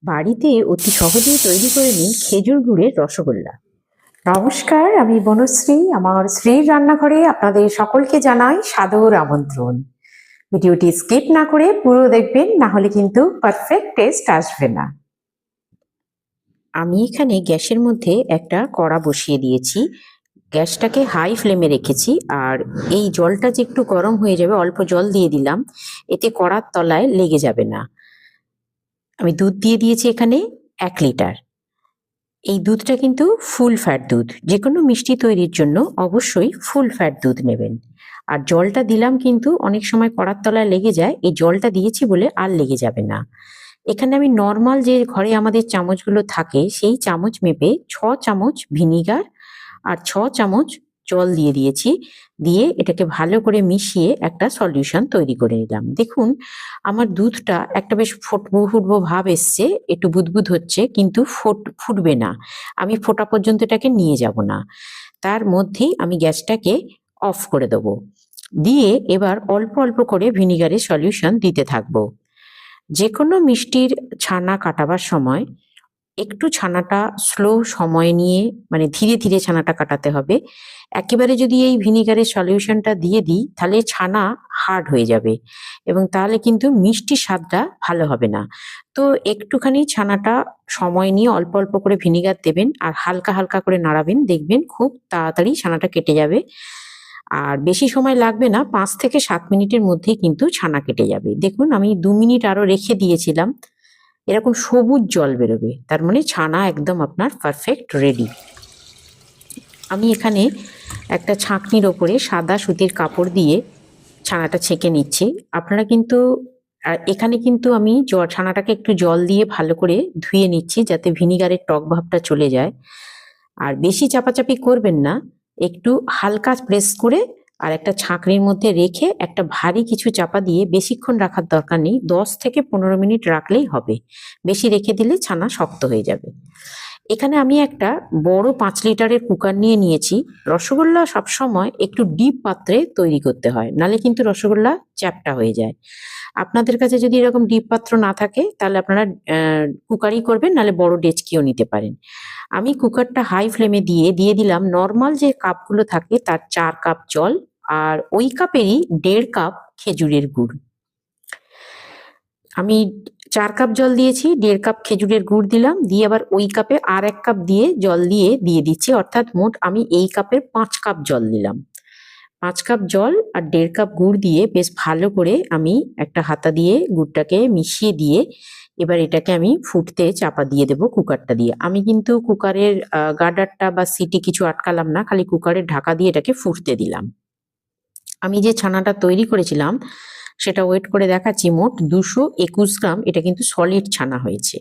বাড়িতে অতি সহজেই তৈরি করে নিন খেজুর গুড়ের রসগোল্লা। নমস্কার, আমি বনশ্রী। আমার শ্রীর রান্নাঘরে আপনাদের সকলকে জানাই সাদর আমন্ত্রণ। ভিডিওটি স্কিপ না করে পুরো দেখবেন, না হলে কিন্তু পারফেক্ট টেস্ট আসবে না। আমি এখানে গ্যাসের মধ্যে একটা কড়া বসিয়ে দিয়েছি, গ্যাসটাকে হাই ফ্লেমে রেখেছি। আর এই জলটা যে একটু গরম হয়ে যাবে, অল্প জল দিয়ে দিলাম, এতে কড়ার তলায় লেগে যাবে না। আমি দুধ দিয়ে দিয়েছি এখানে 1 লিটার। এই দুধটা কিন্তু ফুল ফ্যাট দুধ। যে কোনো মিষ্টি তৈরির জন্য অবশ্যই ফুল ফ্যাট দুধ নেবেন। আর জলটা দিলাম কিন্তু অনেক সময় কড়ার তলায় লেগে যায়, এই জলটা দিয়েছি বলে আর লেগে যাবে না। এখানে আমি নর্মাল যে ঘরে আমাদের চামচগুলো থাকে সেই চামচ মেপে 6 চামচ ভিনিগার আর 6 চামচ জল দিয়ে দিয়েছি। দিয়ে এটাকে ভালো করে মিশিয়ে একটা সলিউশন তৈরি করে নিলাম। দেখুন, আমার দুধটা একটা বেশ ফুটবো ফুটবো ভাব এসছে, একটু বুদবুদ হচ্ছে, কিন্তু ফুটবে না। আমি ফোটা পর্যন্ত এটাকে নিয়ে যাব না। তার মধ্যেই আমি গ্যাসটাকে অফ করে দেবো। দিয়ে এবার অল্প অল্প করে ভিনিগারের সলিউশন দিতে থাকবো। যে কোনো মিষ্টির ছানা কাটাবার সময় একটু ছানাটা স্লো সময় নিয়ে, মানে ধীরে ধীরে ছানাটা কাটাতে হবে। একেবারে যদি এই ভিনিগারের সলিউশনটা দিয়ে দিই তাহলে ছানা হার্ড হয়ে যাবে এবং তাহলে কিন্তু মিষ্টির স্বাদটা ভালো হবে না। তো একটুখানি ছানাটা সময় নিয়ে অল্প অল্প করে ভিনিগার দেবেন আর হালকা হালকা করে নাড়াবেন, দেখবেন খুব তাড়াতাড়ি ছানাটা কেটে যাবে। আর বেশি সময় লাগবে না, 5 থেকে 7 মিনিটের মধ্যেই কিন্তু ছানা কেটে যাবে। দেখুন, আমি 2 মিনিট আরো রেখে দিয়েছিলাম। এরকম সবুজ জল বেরোবে, তার মানে ছানা একদম আপনার পারফেক্ট রেডি। আমি এখানে একটা ছাঁকনির ওপরে সাদা সুতির কাপড় দিয়ে ছানাটা ছেঁকে নিচ্ছি। আপনারা কিন্তু এখানে কিন্তু আমি ছানাটাকে একটু জল দিয়ে ভালো করে ধুয়ে নিচ্ছি, যাতে ভিনিগারের টক ভাবটা চলে যায়। আর বেশি চাপাচাপি করবেন না, একটু হালকা প্রেস করে আর একটা ছাঁকনির মধ্যে রেখে একটা ভারী কিছু চাপা দিয়ে বেশিক্ষণ রাখার দরকার নেই, 10 থেকে 15 মিনিট রাখলেই হবে। বেশি রেখে দিলে ছানা শক্ত হয়ে যাবে। এখানে আমি একটা বড় 5 লিটারের কুকার নিয়ে নিয়েছি। রসগোল্লা সবসময় একটু ডিপ পাত্রে তৈরি করতে হয়, নালে কিন্তু রসগোল্লা চ্যাপ্টা হয়ে যায়। আপনাদের কাছে যদি এরকম ডিপ পাত্র না থাকে তাহলে আপনারা কুকারই করবেন, নালে বড় ডেচকিও নিতে পারেন। আমি কুকারটা হাই ফ্লেমে দিয়ে দিয়ে দিলাম নর্মাল যে কাপগুলো থাকে তার 4 কাপ জল, আর ওই কাপেরই 1.5 কাপ খেজুরের গুড়। আমি 4 কাপ জল দিয়েছি, 1.5 কাপ খেজুরের গুড় দিলাম, দিয়ে আবার ওই কাপে আর 1 কাপ দিয়ে জল দিয়ে দিচ্ছি, অর্থাৎ মোট আমি এই কাপের 5 কাপ জল দিলাম। 5 কাপ জল আর 1.5 কাপ গুড় দিয়ে বেশ ভালো করে আমি একটা হাতা দিয়ে গুড়টাকে মিশিয়ে দিয়ে এবার এটাকে আমি ফুটতে চাপা দিয়ে দেবো কুকারটা দিয়ে। আমি কিন্তু কুকারের গার্ডারটা বা সিটি কিছু আটকালাম না, খালি কুকারের ঢাকা দিয়ে এটাকে ফুটতে দিলাম। আমি যে ছানাটা তৈরি করেছিলাম সেটা ওয়েট করে দেখাচ্ছি, মোট 221 গ্রাম, এটা কিন্তু সলিড ছানা হয়েছে।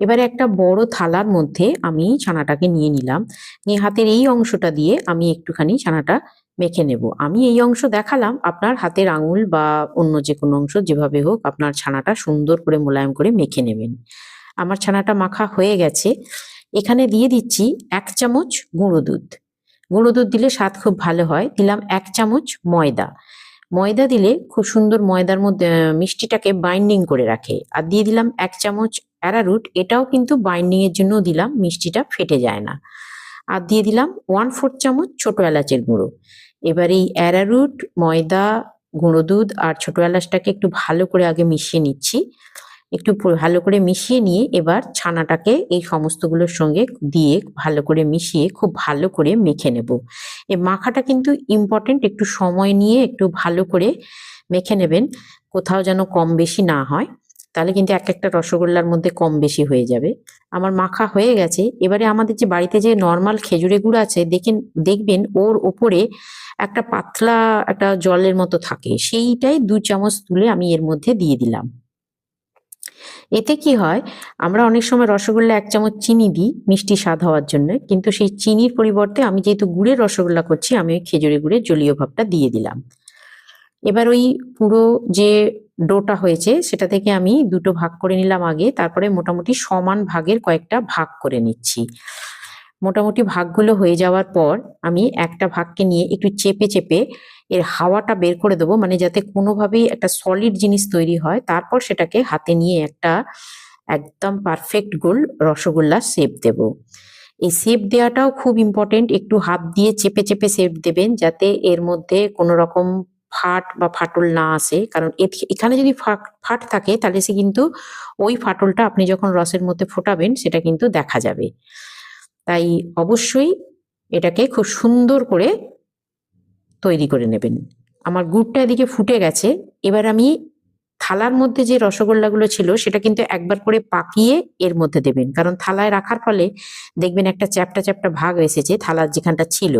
এবারে একটা বড় থালার মধ্যে আমি ছানাটাকে নিয়ে নিলাম, নিয়ে হাতের এই অংশটা দিয়ে আমি একটুখানি ছানাটা মেখে নেব। আমি এই অংশ দেখালাম, আপনার হাতের আঙুল বা অন্য যে কোনো অংশ যেভাবে হোক আপনার ছানাটা সুন্দর করে মোলায়েম করে মেখে নেবেন। আমার ছানাটা মাখা হয়ে গেছে। এখানে দিয়ে দিচ্ছি 1 চামচ গুঁড়ো দুধ। গুঁড়ো দুধ দিলে স্বাদ খুব ভালো হয়। দিলাম 1 চামচ ময়দা। ময়দা দিলে খুব সুন্দর ময়দার মধ্যে মিষ্টিটাকে বাইন্ডিং করে রাখে। আর দিয়ে দিলাম 1 চামচ অ্যারারুট, এটাও কিন্তু বাইন্ডিং এর জন্য দিলাম, মিষ্টিটা ফেটে যায় না। আর দিয়ে দিলাম 1/4 চামচ ছোট এলাচের গুঁড়ো। এবার এই অ্যারারুট, ময়দা, গুঁড়ো দুধ আর ছোট এলাচটাকে একটু ভালো করে আগে মিশিয়ে নিচ্ছি। একটু ভালো করে মিশিয়ে নিয়ে এবার ছানাটাকে এই সমস্তগুলোর সঙ্গে দিয়ে ভালো করে মিশিয়ে খুব ভালো করে মেখে নেব। এই মাখাটা কিন্তু ইম্পর্টেন্ট, একটু সময় নিয়ে একটু ভালো করে মেখে নেবেন, কোথাও যেন কম বেশি না হয়, তাহলে কিন্তু এক একটা রসগোল্লার মধ্যে কম বেশি হয়ে যাবে। আমার মাখা হয়ে গেছে। এবারে আমাদের যে বাড়িতে যে নর্মাল খেজুরের গুড় আছে, দেখবেন ওর ওপরে একটা পাতলা একটা জলের মতো থাকে, সেইটাই 2 চামচ তুলে আমি এর মধ্যে দিয়ে দিলাম। এতে কি হয়, আমরা অনেক সময় রসগোল্লা 1 চামচ চিনি দিই মিষ্টি স্বাদ হওয়ার জন্য, কিন্তু সেই চিনির পরিবর্তে আমি যেহেতু গুড়ের রসগোল্লা করছি, আমি ওই খেজুরের গুড়ের জলীয় ভাবটা দিয়ে দিলাম। এবার ওই পুরো যে ডোটা হয়েছে সেটা থেকে আমি দুটো ভাগ করে নিলাম আগে, তারপরে মোটামুটি সমান ভাগের কয়েকটা ভাগ করে নিচ্ছি। মোটামুটি ভাগগুলো হয়ে যাওয়ার পর আমি একটা ভাগকে নিয়ে একটু চেপে চেপে এর হাওয়াটা বের করে দেবো, মানে যাতে কোনোভাবেই একটা সলিড জিনিস তৈরি হয়। তারপর সেটাকে হাতে নিয়ে একটা একদম পারফেক্ট গোল রসগোল্লার শেপ দেব। এই শেপ দেওয়াটাও খুব ইম্পর্টেন্ট, একটু হাত দিয়ে চেপে চেপে শেপ দেবেন যাতে এর মধ্যে কোনো রকম ফাট বা ফাটল না আসে, কারণ এখানে যদি ফাট থাকে তাহলে সে কিন্তু ওই ফাটলটা আপনি যখন রসের মধ্যে ফোটাবেন সেটা কিন্তু দেখা যাবে। তাই অবশ্যই এটাকে খুব সুন্দর করে তৈরি করে নেবেন। আমার গুড়টা এদিকে ফুটে গেছে, এবার আমি থালার মধ্যে যে রসগোল্লাগুলো ছিল সেটা কিন্তু একবার করে পাকিয়ে এর মধ্যে দেবেন, কারণ থালায় রাখার ফলে দেখবেন একটা চ্যাপ্টা চ্যাপ্টা ভাগ এসেছে থালার যেখানটা ছিল,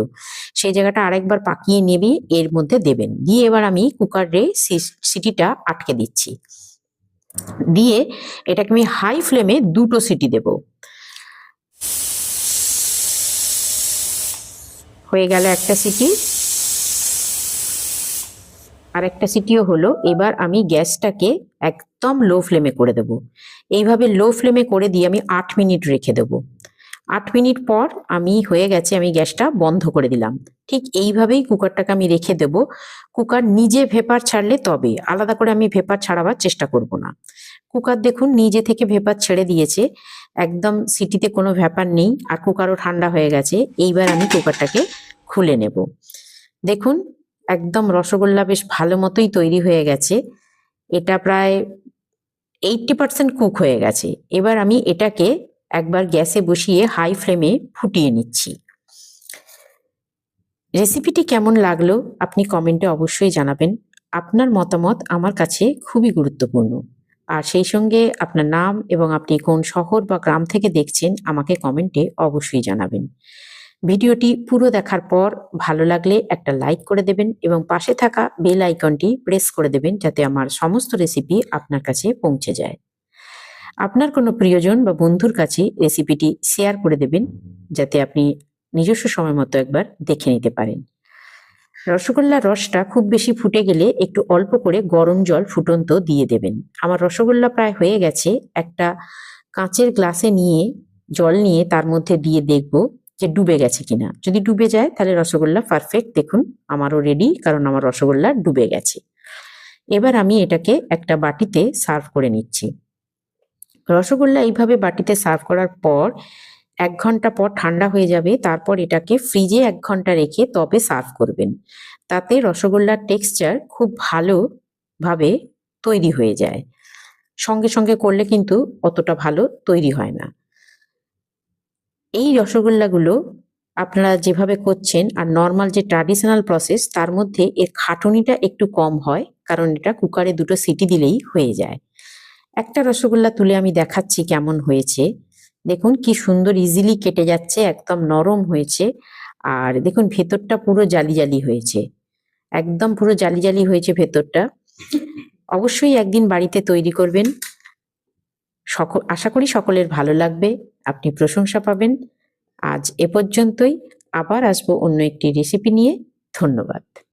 সেই জায়গাটা আরেকবার পাকিয়ে নেবে এর মধ্যে দেবেন। দিয়ে এবার আমি কুকারে সিটিটা আটকে দিচ্ছি, দিয়ে এটাকে আমি হাই ফ্লেমে 2টো সিটি দেব। হয়ে গেল একটা সিটি, আর একটা সিটিও হলো। এবার আমি গ্যাসটাকে একদম লো ফ্লেমে করে দেব। এইভাবে লো ফ্লেমে করে দিয়ে আমি 8 মিনিট রেখে দেব। 8 মিনিট পর আমি হয়ে গেছে, আমি গ্যাসটা বন্ধ করে দিলাম। ঠিক এইভাবেই কুকারটাকে আমি রেখে দেব। কুকার নিজে ভেপার ছাড়লে তবে, আলাদা করে আমি ভেপার ছাড়াবার চেষ্টা করব না। কুকার দেখুন নিজে থেকে ভেপার ছেড়ে দিয়েছে, একদম সিটিতে কোনো ভেপার নেই, আর কুকারও ঠান্ডা হয়ে গেছে। এইবার আমি কুকারটাকে খুলে নেব। দেখুন একদম রসগোল্লা বেশ ভালো মতোই তৈরি হয়ে গেছে, এটা প্রায় 80% কুক হয়ে গেছে। এবার আমি এটাকে একবার গ্যাসে বসিয়ে হাই ফ্লেমে ফুটিয়ে নিচ্ছি। রেসিপিটি কেমন লাগলো আপনি কমেন্টে অবশ্যই জানাবেন। আপনার মতামত আমার কাছে খুবই গুরুত্বপূর্ণ, আর সেই সঙ্গে আপনার নাম এবং আপনি কোন শহর বা গ্রাম থেকে দেখছেন আমাকে কমেন্টে অবশ্যই জানাবেন। ভিডিওটি পুরো দেখার পর ভালো লাগলে একটা লাইক করে দেবেন এবং পাশে থাকা বেল আইকনটি প্রেস করে দেবেন যাতে আমার সমস্ত রেসিপি আপনার কাছে পৌঁছে যায়। আপনার কোনো প্রিয়জন বা বন্ধুর কাছে রেসিপিটি শেয়ার করে দেবেন যাতে আপনি নিজস্ব সময় মতো একবার দেখে নিতে পারেন। রসগোল্লার রসটা খুব বেশি ফুটে গেলে একটু অল্প করে গরম জল ফুটন্ত দিয়ে দেবেন। আমার রসগোল্লা প্রায় হয়ে গেছে, একটা কাঁচের গ্লাসে নিয়ে জল নিয়ে তার মধ্যে দিয়ে দেখব যে ডুবে গেছে কিনা। যদি ডুবে যায় তাহলে রসগোল্লা পারফেক্ট। দেখুন আমারও রেডি, কারণ আমার রসগোল্লা ডুবে গেছে। এবার আমি এটাকে একটা বাটিতে সার্ভ করে নিচ্ছি। রসগোল্লা এইভাবে বাটিতে সার্ভ করার পর 1 ঘন্টা পর ঠান্ডা হয়ে যাবে, তারপর এটাকে ফ্রিজে 1 ঘন্টা রেখে তবে সার্ভ করবেন। তাতে রসগোল্লার টেক্সচার খুব ভালোভাবে তৈরি হয়ে যায়, সঙ্গে সঙ্গে করলে কিন্তু অতটা ভালো তৈরি হয় না। এই রসগোল্লাগুলো আপনারা যেভাবে করছেন আর নর্মাল যে ট্র্যাডিশনাল প্রসেস তার মধ্যে এর খাটুনিটা একটু কম হয়, কারণ এটা কুকারে 2টো সিটি দিলেই হয়ে যায়। একটা রসগোল্লা তুলে আমি দেখাচ্ছি কেমন হয়েছে। দেখুন কি সুন্দর ইজিলি কেটে যাচ্ছে, একদম নরম হয়েছে, আর দেখুন ভেতরটা পুরো জালি জালি হয়েছে, একদম পুরো জালি জালি হয়েছে ভেতরটা। অবশ্যই একদিন বাড়িতে তৈরি করবেন, আশা করি সকলের ভালো লাগবে, আপনি প্রশংসা পাবেন। আজ এ পর্যন্তই, আবার আসবো অন্য একটি রেসিপি নিয়ে। ধন্যবাদ।